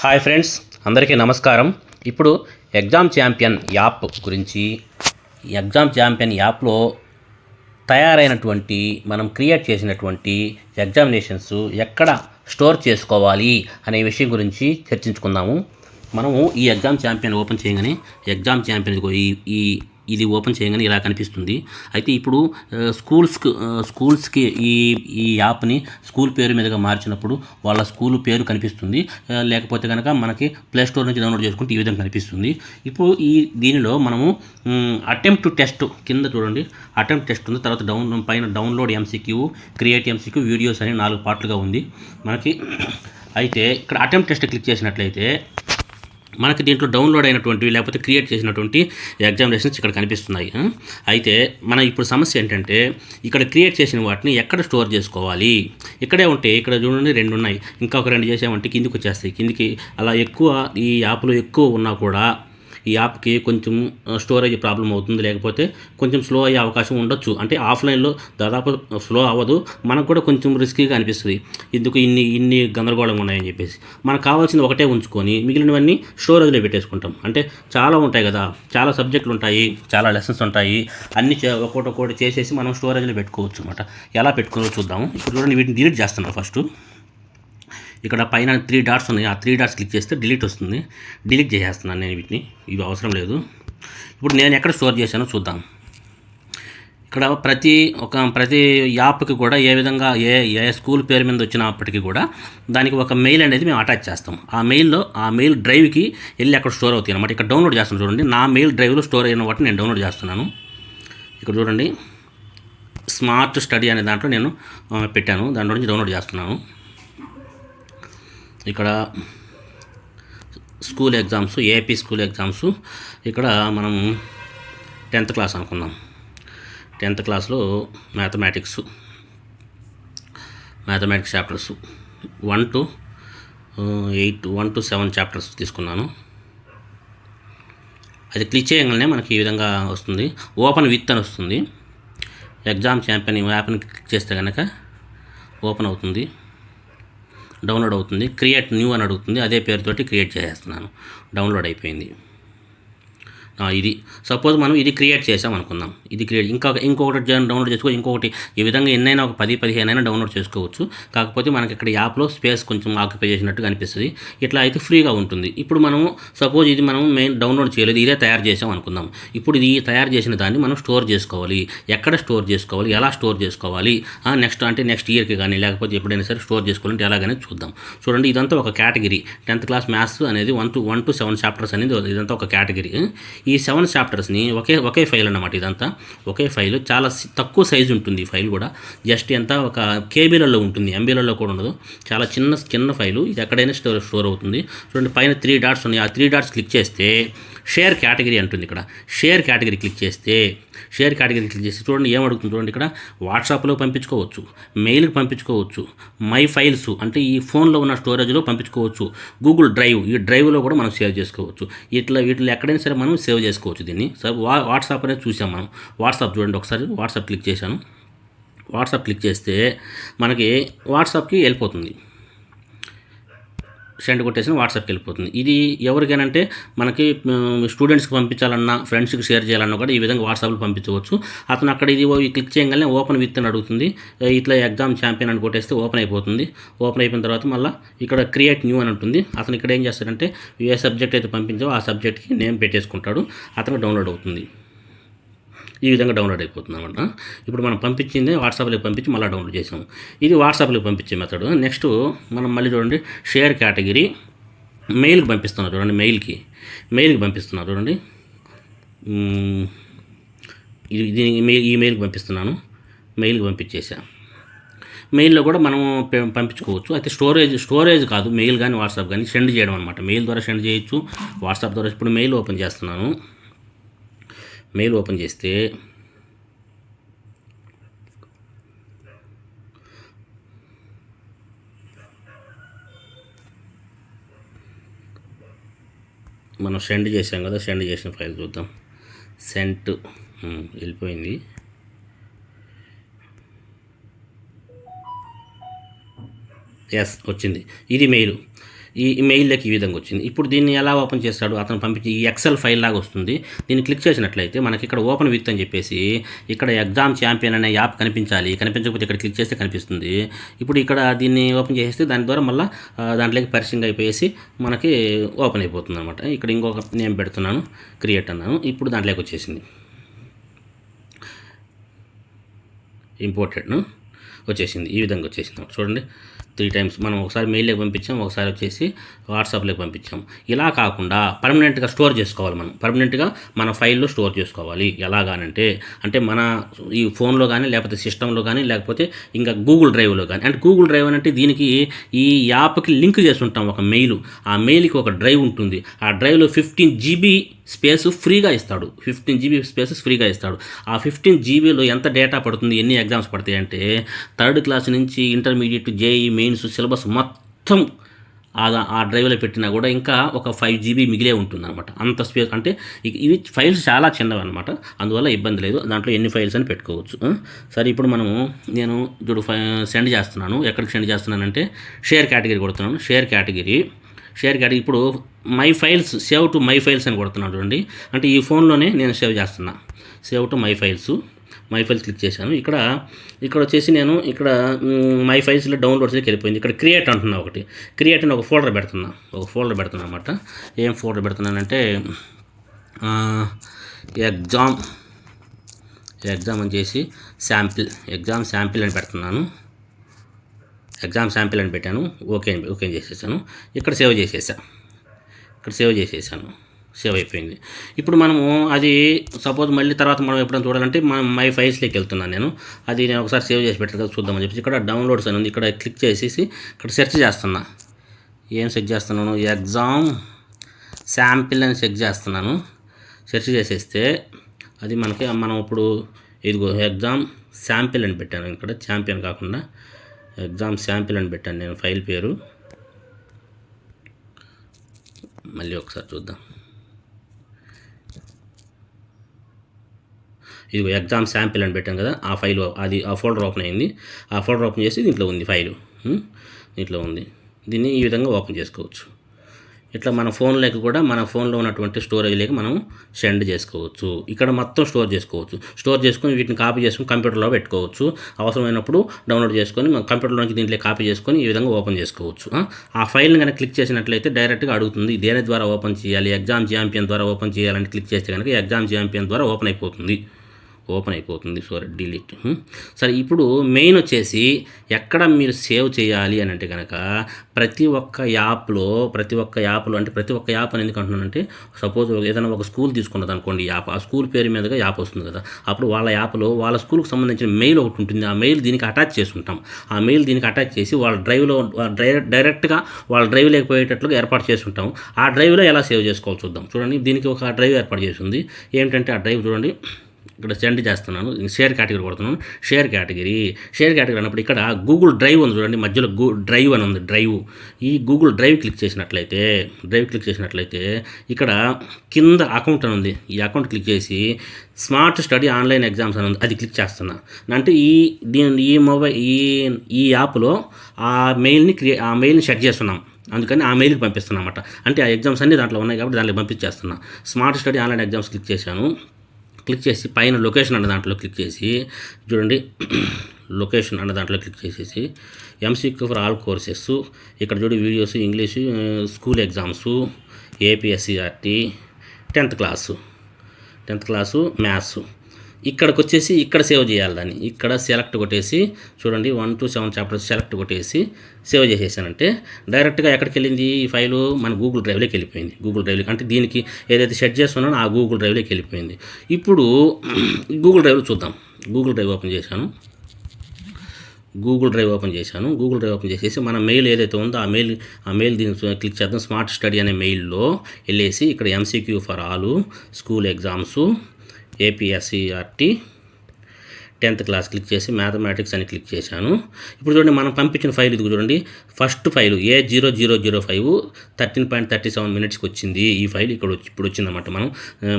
Hi friends, అందరికీ నమస్కారం. ఇప్పుడు ఎగ్జామ్ ఛాంపియన్ యాప్ గురించి, ఎగ్జామ్ ఛాంపియన్ యాప్లో తయారైనటువంటి మనం క్రియేట్ చేసినటువంటి ఎగ్జామినేషన్స్ ఎక్కడ స్టోర్ చేసుకోవాలి అనే విషయం గురించి చర్చించుకుందాము. మనము ఈ ఎగ్జామ్ ఛాంపియన్ ఓపెన్ చేయగానే ఎగ్జామ్ ఛాంపియన్ ఇది ఓపెన్ చేయగానే ఇలా కనిపిస్తుంది. అయితే ఇప్పుడు స్కూల్స్కి ఈ యాప్ని స్కూల్ పేరు మీదుగా మార్చినప్పుడు వాళ్ళ స్కూల్ పేరు కనిపిస్తుంది. లేకపోతే కనుక మనకి ప్లే స్టోర్ నుంచి డౌన్లోడ్ చేసుకుంటే ఈ విధంగా కనిపిస్తుంది. ఇప్పుడు దీనిలో మనము అటెంప్ట్ టెస్ట్ కింద చూడండి, అటెంప్ట్ టెస్ట్ ఉంది. తర్వాత పైన download MCQ, create MCQ, videos అని 4 పార్ట్లుగా ఉంది మనకి. అయితే ఇక్కడ అటెంప్ట్ టెస్ట్ క్లిక్ చేసినట్లయితే మనకి దీంట్లో డౌన్లోడ్ అయినటువంటివి లేకపోతే క్రియేట్ చేసినటువంటి ఎగ్జామినేషన్స్ ఇక్కడ కనిపిస్తున్నాయి. అయితే మన ఇప్పుడు సమస్య ఏంటంటే ఇక్కడ క్రియేట్ చేసిన వాటిని ఎక్కడ స్టోర్ చేసుకోవాలి. ఇక్కడే ఉంటే ఇక్కడ చూడండి 2 ఉన్నాయి, ఇంకొక 2 చేసామంటే కిందికి వచ్చేస్తాయి. కిందికి అలా ఎక్కువ ఈ యాప్లో ఎక్కువ ఉన్నా కూడా ఈ యాప్కి కొంచెం స్టోరేజ్ ప్రాబ్లం అవుతుంది, లేకపోతే కొంచెం స్లో అయ్యే అవకాశం ఉండొచ్చు. అంటే ఆఫ్లైన్లో దాదాపు స్లో అవ్వదు, మనకు కూడా కొంచెం రిస్కీగా అనిపిస్తుంది. ఎందుకు ఇన్ని గందరగోళంగా ఉన్నాయని చెప్పేసి మనకు కావాల్సింది ఒకటే ఉంచుకొని మిగిలినవన్నీ స్టోరేజ్లో పెట్టేసుకుంటాం. అంటే చాలా ఉంటాయి కదా, చాలా సబ్జెక్టులు ఉంటాయి, చాలా లెసన్స్ ఉంటాయి, అన్నీ ఒక్కొక్కటి చేసేసి మనం స్టోరేజ్లో పెట్టుకోవచ్చు అనమాట. ఎలా పెట్టుకోవాలో చూద్దాము. ఇప్పుడు చూడండి, వీటిని డిలీట్ చేస్తున్నాం. ఫస్ట్ ఇక్కడ పైన 3 డాట్స్ ఉన్నాయి, ఆ 3 డాట్స్ క్లిక్ చేస్తే డిలీట్ వస్తుంది. డిలీట్ చేసేస్తున్నాను నేను వీటిని, ఇవి అవసరం లేదు. ఇప్పుడు నేను ఎక్కడ స్టోర్ చేశానో చూద్దాం. ఇక్కడ ప్రతి యాప్కి కూడా ఏ విధంగా ఏ స్కూల్ పేరు మీద వచ్చినప్పటికీ కూడా దానికి ఒక మెయిల్ అనేది మేము అటాచ్ చేస్తాం. ఆ మెయిల్ డ్రైవ్కి వెళ్ళి అక్కడ స్టోర్ అవుతాయి అనమాట. ఇక్కడ డౌన్లోడ్ చేస్తాను చూడండి, నా మెయిల్ డ్రైవ్లో స్టోర్ అయిన వాటిని నేను డౌన్లోడ్ చేస్తున్నాను. ఇక్కడ చూడండి, స్మార్ట్ స్టడీ అనే దాంట్లో నేను పెట్టాను, దాంట్లో నుంచి డౌన్లోడ్ చేస్తున్నాను. ఇక్కడ school exams, AP school exams, ఇక్కడ మనం 10th క్లాస్ అనుకుందాం. 10th క్లాస్లో mathematics chapters 1 to 8, 1 to 7 chapters తీసుకున్నాను. అది క్లిక్ చేయగానే మనకి ఈ విధంగా వస్తుంది, ఓపెన్ విత్ అని వస్తుంది. ఎగ్జామ్ ఛాంపియన్ యాప్ని క్లిక్ చేస్తే కనుక ఓపెన్ అవుతుంది, డౌన్లోడ్ అవుతుంది. క్రియేట్ న్యూ అని అడుగుతుంది, అదే పేరుతోటి క్రియేట్ చేసేస్తున్నాను. డౌన్లోడ్ అయిపోయింది. ఇది సపోజ్ మనం ఇది క్రియేట్ చేసాం అనుకుందాం, ఇది ఇంకొకటి డౌన్లోడ్ చేసుకోవచ్చు. ఇంకొకటి ఈ విధంగా ఎన్నైనా ఒక 10-15 అయినా డౌన్లోడ్ చేసుకోవచ్చు. కాకపోతే మనకి ఇక్కడ యాప్లో స్పేస్ కొంచెం ఆక్యుపై చేసినట్టుగా అనిపిస్తుంది. ఇట్లా అయితే ఫ్రీగా ఉంటుంది. ఇప్పుడు మనము సపోజ్ ఇది మనం డౌన్లోడ్ చేయలేదు, ఇదే తయారు చేసాం అనుకుందాం. ఇప్పుడు ఇది తయారు చేసిన దాన్ని మనం స్టోర్ చేసుకోవాలి. ఎక్కడ స్టోర్ చేసుకోవాలి, ఎలా స్టోర్ చేసుకోవాలి, నెక్స్ట్ ఇయర్కి కానీ లేకపోతే ఎప్పుడైనా సరే స్టోర్ చేసుకోవాలంటే ఎలాగనే చూద్దాం. చూడండి, ఇదంతా ఒక కేటగిరీ. 10th క్లాస్ మ్యాథ్స్ అనేది 1 to 7 చాప్టర్స్ అనేది ఇదంతా ఒక కేటగిరీ. ఈ 7 చాప్టర్స్ని ఒకే ఫైల్ అన్నమాట. ఇదంతా ఒకే ఫైల్, చాలా తక్కువ సైజు ఉంటుంది. ఈ ఫైల్ కూడా జస్ట్ ఎంత ఒక కేబీలలో ఉంటుంది, ఎంబీలలో కూడా ఉండదు. చాలా చిన్న ఫైలు. ఇది ఎక్కడైనా స్టోర్ అవుతుంది. చూడండి, పైన 3 డాట్స్ ఉన్నాయి, ఆ 3 డాట్స్ క్లిక్ చేస్తే షేర్ కేటగిరీ అంటుంది. ఇక్కడ షేర్ కేటగిరీ క్లిక్ చేస్తే చూడండి ఏమడుగుతుంది. చూడండి, ఇక్కడ వాట్సాప్లో పంపించుకోవచ్చు, మెయిల్కి పంపించుకోవచ్చు, మై ఫైల్స్ అంటే ఈ ఫోన్లో ఉన్న స్టోరేజ్లో పంపించుకోవచ్చు, గూగుల్ డ్రైవ్ ఈ డ్రైవ్లో కూడా మనం సేవ్ చేసుకోవచ్చు. వీటిలో ఎక్కడైనా సరే మనం సేవ్ చేసుకోవచ్చు దీన్ని. వాట్సాప్ అనేది చూసాం మనం. వాట్సాప్ చూడండి, ఒకసారి వాట్సాప్ క్లిక్ చేశాను. వాట్సాప్ క్లిక్ చేస్తే మనకి వాట్సాప్కి వెళ్ళిపోతుంది, సెండ్ కొట్టేసిన వాట్సాప్కి వెళ్ళిపోతుంది. ఇది ఎవరికైనా మనకి స్టూడెంట్స్కి పంపించాలన్నా, ఫ్రెండ్స్కి షేర్ చేయాలన్నా కూడా ఈ విధంగా వాట్సాప్లో పంపించవచ్చు. అతను అక్కడ ఇది క్లిక్ చేయగానే ఓపెన్ విత్ అని అడుగుతుంది. ఇట్లా ఎగ్జామ్ ఛాంపియన్ అని కొట్టేస్తే ఓపెన్ అయిపోతుంది. ఓపెన్ అయిపోయిన తర్వాత మళ్ళీ ఇక్కడ క్రియేట్ న్యూ అని ఉంటుంది. అతను ఇక్కడ ఏం చేస్తాడంటే ఏ సబ్జెక్ట్ అయితే పంపించావో ఆ సబ్జెక్ట్కి నేమ్ పెట్టేసుకుంటాడు, అతను డౌన్లోడ్ అవుతుంది. ఈ విధంగా డౌన్లోడ్ అయిపోతుంది అనమాట. ఇప్పుడు మనం పంపించింది వాట్సాప్లోకి పంపించి మళ్ళీ డౌన్లోడ్ చేసాము. ఇది వాట్సాప్లోకి పంపించే మెథడ్. నెక్స్ట్ మనం మళ్ళీ చూడండి, షేర్ కేటగిరీ మెయిల్కి పంపిస్తున్నాం. చూడండి, మెయిల్కి పంపిస్తున్నాను. చూడండి, ఈ మెయిల్కి పంపిస్తున్నాను. మెయిల్కి పంపించేసా. మెయిల్లో కూడా మనం పంపించుకోవచ్చు. అయితే స్టోరేజ్ కాదు, మెయిల్ కానీ వాట్సాప్ కానీ సెండ్ చేయడం అనమాట. మెయిల్ ద్వారా సెండ్ చేయొచ్చు, వాట్సాప్ ద్వారా. ఇప్పుడు మెయిల్ ఓపెన్ చేస్తున్నాను. మెయిల్ ఓపెన్ చేస్తే మనం సెండ్ చేసాం కదా, సెండ్ చేసిన ఫైల్ చూద్దాం. సెంట్ వెళ్ళిపోయింది. ఎస్ వచ్చింది. ఇది మెయిల్. ఈ మెయిల్లోకి ఈ విధంగా వచ్చింది. ఇప్పుడు దీన్ని ఎలా ఓపెన్ చేస్తాడు, అతను పంపించి ఈ ఎక్సెల్ ఫైల్ లాగా వస్తుంది. దీన్ని క్లిక్ చేసినట్లయితే మనకి ఇక్కడ ఓపెన్ విత్ అని చెప్పేసి ఇక్కడ ఎగ్జామ్ ఛాంపియన్ అనే యాప్ కనిపించాలి. కనిపించకపోతే ఇక్కడ క్లిక్ చేస్తే కనిపిస్తుంది. ఇప్పుడు ఇక్కడ దీన్ని ఓపెన్ చేస్తే దాని ద్వారా మళ్ళీ దాంట్లోకి పరిచయం అయిపోయేసి మనకి ఓపెన్ అయిపోతుంది అనమాట. ఇక్కడ ఇంకొక నేమ్ పెడుతున్నాను, క్రియేట్ అన్నాను. ఇప్పుడు దాంట్లోకి వచ్చేసింది, ఇంపోర్టెడ్ వచ్చేసింది. ఈ విధంగా వచ్చేసింది చూడండి. 3 times మనం ఒకసారి మెయిల్లోకి పంపించాం, ఒకసారి వచ్చేసి వాట్సాప్లోకి పంపించాం. ఇలా కాకుండా పర్మనెంట్గా స్టోర్ చేసుకోవాలి. మనం పర్మనెంట్గా మన ఫైల్లో స్టోర్ చేసుకోవాలి. ఎలాగానంటే మన ఈ ఫోన్లో కానీ లేకపోతే సిస్టంలో కానీ లేకపోతే ఇంకా గూగుల్ డ్రైవ్లో కానీ. అంటే గూగుల్ డ్రైవ్ అంటే దీనికి ఈ యాప్కి లింక్ చేసి ఉంటాం ఒక మెయిల్. ఆ మెయిల్కి ఒక డ్రైవ్ ఉంటుంది. ఆ డ్రైవ్లో 15 GB స్పేస్ ఫ్రీగా ఇస్తాడు. 15 GB స్పేసెస్ ఫ్రీగా ఇస్తాడు. ఆ 15 GBలో ఎంత డేటా పడుతుంది, ఎన్ని ఎగ్జామ్స్ పడతాయి అంటే 3rd క్లాస్ నుంచి ఇంటర్మీడియట్, JEE మెయిన్స్ సిలబస్ మొత్తం ఆ డ్రైవ్లో పెట్టినా కూడా ఇంకా ఒక 5 GB మిగిలే ఉంటుంది అనమాట. అంత స్పేస్. అంటే ఇవి ఫైల్స్ చాలా చిన్నవి అనమాట, అందువల్ల ఇబ్బంది లేదు. దాంట్లో ఎన్ని ఫైల్స్ అని పెట్టుకోవచ్చు. సరే, ఇప్పుడు నేను చూడు సెండ్ చేస్తున్నాను. ఎక్కడికి సెండ్ చేస్తున్నానంటే షేర్ కేటగిరీ కొడుతున్నాను. షేర్ కేటగిరీ ఇప్పుడు my files, save to my files అని కొడుతున్నాను చూడండి. అంటే ఈ ఫోన్లోనే నేను సేవ్ చేస్తున్నా. Save to my files click చేశాను. ఇక్కడ వచ్చేసి నేను ఇక్కడ మై ఫైల్స్లో డౌన్లోడ్స్కి వెళ్ళిపోయింది. ఇక్కడ క్రియేట్ అంటున్నా. క్రియేట్ అని ఒక ఫోల్డర్ పెడుతున్నా అనమాట. ఏం ఫోల్డర్ పెడుతున్నానంటే ఎగ్జామ్ అని చేసి ఎగ్జామ్ శాంపిల్ అని పెడుతున్నాను. ఎగ్జామ్ శాంపిల్ అని పెట్టాను. ఓకే చేసేసాను. ఇక్కడ సేవ్ చేసేసాను. సేవ్ అయిపోయింది. ఇప్పుడు మనము అది సపోజ్ మళ్ళీ తర్వాత మనం ఎప్పుడైనా చూడాలంటే మై ఫైల్స్లోకి వెళ్తున్నాను నేను. అది నేను ఒకసారి సేవ్ చేసి పెట్టాను కదా, చూద్దామని చెప్పేసి ఇక్కడ డౌన్లోడ్స్ అని ఉంది. ఇక్కడ క్లిక్ చేసేసి ఇక్కడ సెర్చ్ చేస్తున్నా. ఏం సెర్చ్ చేస్తున్నాను? ఎగ్జామ్ శాంపిల్ అని సెర్చ్ చేస్తున్నాను. సెర్చ్ చేసేస్తే అది మనం ఇప్పుడు ఇదిగో ఎగ్జామ్ శాంపిల్ అని పెట్టాను. ఇక్కడ ఛాంపియన్ కాకుండా ఎగ్జామ్ శాంపిల్ అని పెట్టాను నేను ఫైల్ పేరు. మళ్ళీ ఒకసారి చూద్దాం. ఇదిగో ఎగ్జామ్ శాంపిల్ అని పెట్టాను కదా, ఆ ఫైల్ ఆ ఫోల్డర్ ఓపెన్ అయింది. ఆ ఫోల్డర్ ఓపెన్ చేసి దీంట్లో ఉంది ఫైలు. దీంట్లో ఉంది. దీన్ని ఈ విధంగా ఓపెన్ చేసుకోవచ్చు. ఇట్లా మన ఫోన్లోకి కూడా మన ఫోన్లో ఉన్నటువంటి స్టోరేజ్లోకి మనం సెండ్ చేసుకోవచ్చు. ఇక్కడ మొత్తం స్టోర్ చేసుకొని వీటిని కాపీ చేసుకొని కంప్యూటర్లో పెట్టుకోవచ్చు. అవసరమైనప్పుడు డౌన్లోడ్ చేసుకొని మన కంప్యూటర్లో నుంచి దీంట్లో కాపీ చేసుకొని ఈ విధంగా ఓపెన్ చేసుకోవచ్చు. ఆ ఫైల్ని కనుక క్లిక్ చేసినట్లయితే డైరెక్ట్గా అడుగుతుంది దేని ద్వారా ఓపెన్ చేయాలి. ఎగ్జామ్ ఛాంపియన్ ద్వారా ఓపెన్ చేయాలని క్లిక్ చేస్తే కనుక ఎగ్జామ్ ఛాంపియన్ ద్వారా ఓపెన్ అయిపోతుంది. డిలీట్. సరే, ఇప్పుడు మెయిన్ వచ్చేసి ఎక్కడ మీరు సేవ్ చేయాలి అని అంటే కనుక ప్రతి ఒక్క యాప్లో అంటే ప్రతి ఒక్క యాప్ అని ఎందుకు అంటున్నానంటే సపోజ్ ఏదైనా ఒక స్కూల్ తీసుకున్నది అనుకోండి యాప్, ఆ స్కూల్ పేరు మీదుగా యాప్ వస్తుంది కదా, అప్పుడు వాళ్ళ యాప్లో వాళ్ళ స్కూల్కి సంబంధించిన మెయిల్ ఒకటి ఉంటుంది. ఆ మెయిల్ దీనికి అటాచ్ చేసుకుంటాం. ఆ మెయిల్ దీనికి అటాచ్ చేసి వాళ్ళ డ్రైవ్లో డైరెక్ట్గా వాళ్ళ డ్రైవ్ లేకపోయేటట్లుగా ఏర్పాటు చేసుకుంటాం. ఆ డ్రైవ్లో ఎలా సేవ్ చేసుకోవాలి చూద్దాం. చూడండి, దీనికి ఒక డ్రైవ్ ఏర్పాటు చేసి ఉంది. ఏంటంటే ఆ డ్రైవ్ చూడండి, ఇక్కడ సెండ్ చేస్తున్నాను. షేర్ కేటగిరీ కొడుతున్నాను. షేర్ కేటగిరీ అన్నప్పుడు ఇక్కడ గూగుల్ డ్రైవ్ ఉంది చూడండి, మధ్యలో డ్రైవ్ అని ఉంది. ఈ గూగుల్ డ్రైవ్ క్లిక్ చేసినట్లయితే ఇక్కడ కింద అకౌంట్ అని ఉంది. ఈ అకౌంట్ క్లిక్ చేసి స్మార్ట్ స్టడీ ఆన్లైన్ ఎగ్జామ్స్ అని ఉంది, అది క్లిక్ చేస్తున్నా. అంటే ఈ యాప్లో ఆ మెయిల్ని సెట్ చేస్తున్నాం. అందుకని ఆ మెయిల్కి పంపిస్తున్నాం అన్నమాట. అంటే ఆ ఎగ్జామ్స్ అన్నీ దాంట్లో ఉన్నాయి కాబట్టి దాంట్లో పంపించేస్తున్నా. Smart study online exams click చేశాను. క్లిక్ చేసి పైన లొకేషన్ అన్న దాంట్లో క్లిక్ చేసి చూడండి, లొకేషన్ అన్న దాంట్లో క్లిక్ చేసేసి MCQ ఫర్ ఆల్ కోర్సెస్, ఇక్కడ చూడు videos, English, school exams, APSCRT, 10th class maths. ఇక్కడికి వచ్చేసి ఇక్కడ సేవ్ చేయాలి దాన్ని. ఇక్కడ సెలెక్ట్ కొట్టేసి చూడండి 1 to 7 చాప్టర్స్ సెలెక్ట్ కొట్టేసి సేవ్ చేసేసానంటే డైరెక్ట్గా ఎక్కడికి వెళ్ళింది ఈ ఫైలు? మన గూగుల్ డ్రైవ్లోకి వెళ్ళిపోయింది. అంటే దీనికి ఏదైతే సెట్ చేస్తున్నానో ఆ గూగుల్ డ్రైవ్లోకి వెళ్ళిపోయింది. ఇప్పుడు గూగుల్ డ్రైవ్ చూద్దాం. గూగుల్ డ్రైవ్ ఓపెన్ చేశాను. గూగుల్ డ్రైవ్ ఓపెన్ చేసేసి మన మెయిల్ ఏదైతే ఉందో ఆ మెయిల్ దీన్ని క్లిక్ చేద్దాం. స్మార్ట్ స్టడీ అనే మెయిల్లో వెళ్ళేసి ఇక్కడ MCQ for all, school exams, APSCRT, 10th class click చేసి మ్యాథమెటిక్స్ అని క్లిక్ చేశాను. ఇప్పుడు చూడండి, మనం పంపించిన ఫైల్ ఇది చూడండి. ఫస్ట్ ఫైలు A0005 13.37 minutesకి వచ్చింది. ఈ ఫైల్ ఇప్పుడు వచ్చిందన్నమాట.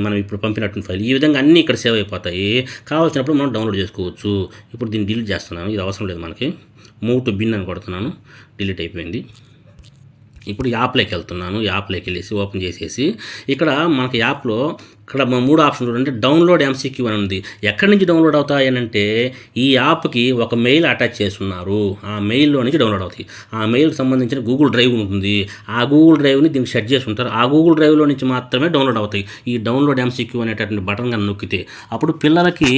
మనం ఇప్పుడు పంపినటువంటి ఫైల్ ఈ విధంగా అన్నీ ఇక్కడ సేవ్ అయిపోతాయి. కావాల్సినప్పుడు మనం డౌన్లోడ్ చేసుకోవచ్చు. ఇప్పుడు దీన్ని డిలీట్ చేస్తున్నాను, ఇది అవసరం లేదు మనకి. మూవ్ టు బిన్ అని కొడుతున్నాను, డిలీట్ అయిపోయింది. ఇప్పుడు యాప్లోకి వెళ్తున్నాను. యాప్లోకి వెళ్ళేసి ఓపెన్ చేసేసి ఇక్కడ మనకి యాప్లో ఇక్కడ 3 ఆప్షన్లు అంటే డౌన్లోడ్ ఎంసీక్యూ అని ఉంది. ఎక్కడి నుంచి డౌన్లోడ్ అవుతాయి అని అంటే ఈ యాప్కి ఒక మెయిల్ అటాచ్ చేస్తున్నారు. ఆ మెయిల్లో నుంచి డౌన్లోడ్ అవుతాయి. ఆ మెయిల్కి సంబంధించిన గూగుల్ డ్రైవ్ ఉంటుంది. ఆ గూగుల్ డ్రైవ్ని దీనికి సెట్ చేసి ఉంటారు. ఆ గూగుల్ డ్రైవ్లో నుంచి మాత్రమే డౌన్లోడ్ అవుతాయి. ఈ డౌన్లోడ్ ఎంసీక్యూ అనేటటువంటి బటన్ కనుక నొక్కితే అప్పుడు పిల్లలకి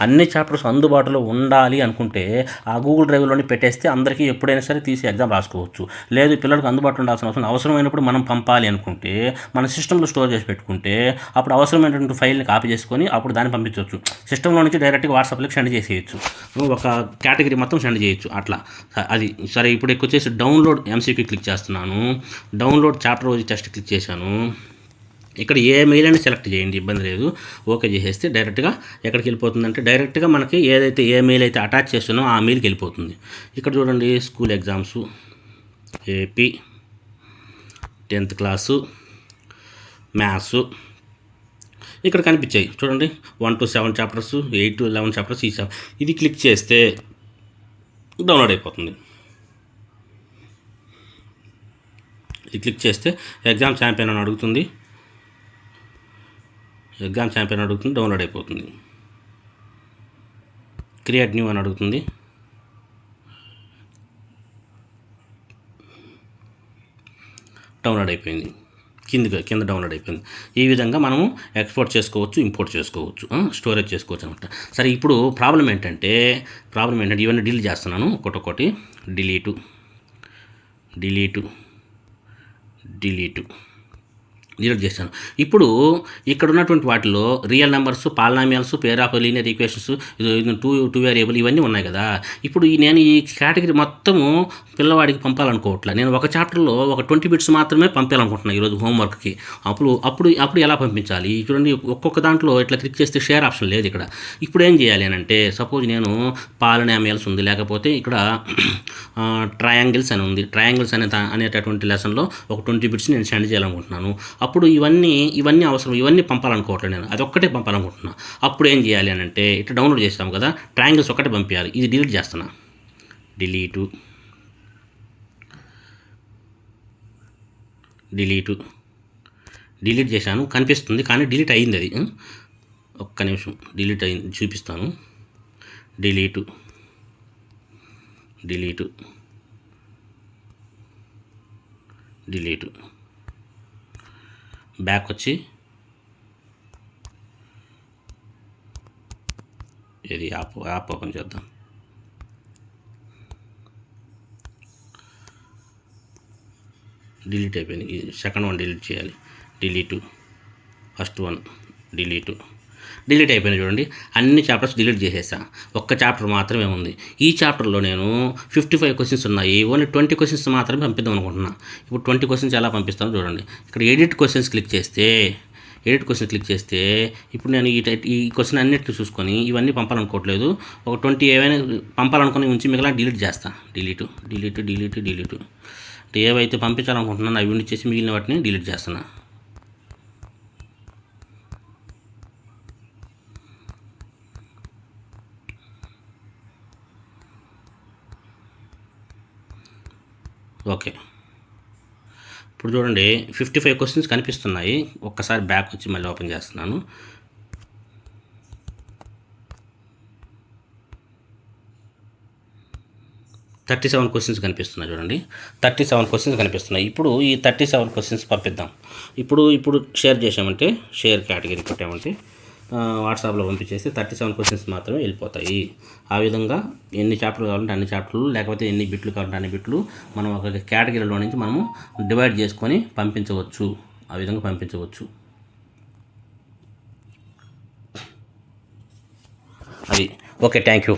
అన్ని చాప్టర్స్ అందుబాటులో ఉండాలి అనుకుంటే ఆ గూగుల్ డ్రైవ్లోని పెట్టేస్తే అందరికీ ఎప్పుడైనా సరే తీసి ఎగ్జామ్ రాసుకోవచ్చు. లేదు పిల్లలకు అందుబాటులో ఉండాల్సిన అవసరమైనప్పుడు మనం పంపాలి అనుకుంటే మన సిస్టంలో స్టోర్ చేసి పెట్టుకుంటే అప్పుడు అవసరమైనటువంటి ఫైల్ని కాపీ చేసుకొని అప్పుడు దాన్ని పంపించవచ్చు. సిస్టంలో నుంచి డైరెక్ట్గా వాట్సాప్లోకి సెండ్ చేసేయచ్చు. ఒక కేటగిరీ మొత్తం సెండ్ చేయొచ్చు. అట్లా అది సరే. ఇప్పుడు ఎక్కువ వచ్చేసి డౌన్లోడ్ ఎంసీక్యూ క్లిక్ చేస్తున్నాను. Download chapter wise test click చేశాను. ఇక్కడ ఏ మెయిల్ అని సెలెక్ట్ చేయండి, ఇబ్బంది లేదు. ఓకే చేసేస్తే డైరెక్ట్గా ఎక్కడికి వెళ్ళిపోతుందంటే డైరెక్ట్గా మనకి ఏదైతే ఏ మెయిల్ అయితే అటాచ్ చేస్తున్నామో ఆ మెయిల్కి వెళ్ళిపోతుంది. ఇక్కడ చూడండి school exams AP 10th class maths ఇక్కడ కనిపించాయి చూడండి. 1 to 7 చాప్టర్స్, 8 to 11 చాప్టర్స్. ఇది క్లిక్ చేస్తే డౌన్లోడ్ అయిపోతుంది. ఇది క్లిక్ చేస్తే ఎగ్జామ్ ఛాంపియన్ అని అడుగుతుంది. డౌన్లోడ్ అయిపోతుంది. క్రియేట్ న్యూ అని అడుగుతుంది. డౌన్లోడ్ అయిపోయింది. కింద డౌన్లోడ్ అయిపోయింది. ఈ విధంగా మనము ఎక్స్పోర్ట్ చేసుకోవచ్చు, ఇంపోర్ట్ చేసుకోవచ్చు, స్టోరేజ్ చేసుకోవచ్చు అనమాట. సరే ఇప్పుడు ప్రాబ్లం ఏంటంటే ఇవన్నీ డిలీట్ చేస్తున్నాను ఒక్కొక్కటి. డిలీట్ చేశాను. ఇప్పుడు ఇక్కడ ఉన్నటువంటి వాటిలో real numbers, polynomials, pair of linear equations, two variable ఇవన్నీ ఉన్నాయి కదా. ఇప్పుడు నేను ఈ కేటగిరీ మొత్తము పిల్లవాడికి పంపాలనుకోవట్లే. నేను ఒక చాప్టర్లో ఒక 20 బిట్స్ మాత్రమే పంపాలనుకుంటున్నాను ఈరోజు హోంవర్క్కి. అప్పుడు ఎలా పంపించాలి చూడండి. ఒక్కొక్క దాంట్లో ఇట్లా క్లిక్ చేస్తే షేర్ ఆప్షన్ లేదు ఇక్కడ. ఇప్పుడు ఏం చేయాలి అని అంటే సపోజ్ నేను పాలినామియల్స్ ఉంది, లేకపోతే ఇక్కడ ట్రయాంగిల్స్ అని ఉంది. ట్రయాంగిల్స్ అనేటటువంటి లెసన్లో ఒక 20 బిట్స్ నేను సెండ్ చేయాలనుకుంటున్నాను. అప్పుడు ఇవన్నీ అవసరం, ఇవన్నీ పంపాలనుకోవట్లేదు నేను, అదొక్కటే పంపాలనుకుంటున్నాను. అప్పుడు ఏం చేయాలి అని అంటే ఇట్లా డౌన్లోడ్ చేస్తాం కదా, ట్రయాంగిల్స్ ఒక్కటే పంపించాలి. ఇది డిలీట్ చేస్తున్నా. డిలీట్ చేశాను. కనిపిస్తుంది కానీ డిలీట్ అయ్యింది. అది ఒక్క నిమిషం, డిలీట్ అయింది చూపిస్తాను. డిలీట్ బ్యాక్ వచ్చి ఇది యాప్ ఓపెన్ చేద్దాం. డిలీట్ అయిపోయింది. సెకండ్ వన్ డిలీట్ చేయాలి. ఫస్ట్ వన్ డిలీట్ అయిపోయింది. చూడండి అన్ని చాప్టర్స్ డిలీట్ చేసేసా. ఒక్క చాప్టర్ మాత్రమే ఉంది. ఈ చాప్టర్లో నేను 55 క్వశ్చన్స్ ఉన్నాయి. ఓన్లీ 20 క్వశ్చన్స్ మాత్రమే పంపిద్దాం అనుకుంటున్నా. ఇప్పుడు 20 క్వశ్చన్స్ ఎలా పంపిస్తాను చూడండి. ఇక్కడ ఎడిట్ క్వశ్చన్స్ క్లిక్ చేస్తే ఇప్పుడు నేను ఈ క్వశ్చన్ అన్నిటిని చూసుకొని ఇవన్నీ పంపాలనుకోవట్లేదు. ఒక 20 ఏవైనా పంపాలనుకుని ఉంచి మిగతా డిలీట్ చేస్తా. డిలీట్ ఏవైతే పంపించాలనుకుంటున్నాను అవి ఉండి చేసి మిగిలిన వాటిని డిలీట్ చేస్తున్నా. ఓకే ఇప్పుడు చూడండి 55 క్వశ్చన్స్ కనిపిస్తున్నాయి. ఒక్కసారి బ్యాక్ వచ్చి మళ్ళీ ఓపెన్ చేస్తున్నాను. $37 క్వశ్చన్స్ కనిపిస్తున్నాయి. చూడండి 37 క్వశ్చన్స్ కనిపిస్తున్నాయి. ఇప్పుడు ఈ 37 క్వశ్చన్స్ పంపిద్దాం. ఇప్పుడు షేర్ చేసామంటే, షేర్ కేటగిరీ కొట్టామంటే వాట్సాప్లో పంపించేసి 37 క్వశ్చన్స్ మాత్రమే వెళ్ళిపోతాయి. ఆ విధంగా ఎన్ని చాప్టర్లు కావాలంటే అన్ని చాప్టర్లు, లేకపోతే ఎన్ని బిట్లు కావాలంటే అన్ని బిట్లు మనం ఒక కేటగిరీలో నుంచి మనము డివైడ్ చేసుకొని పంపించవచ్చు. ఆ విధంగా పంపించవచ్చు. అది ఓకే. Thank you.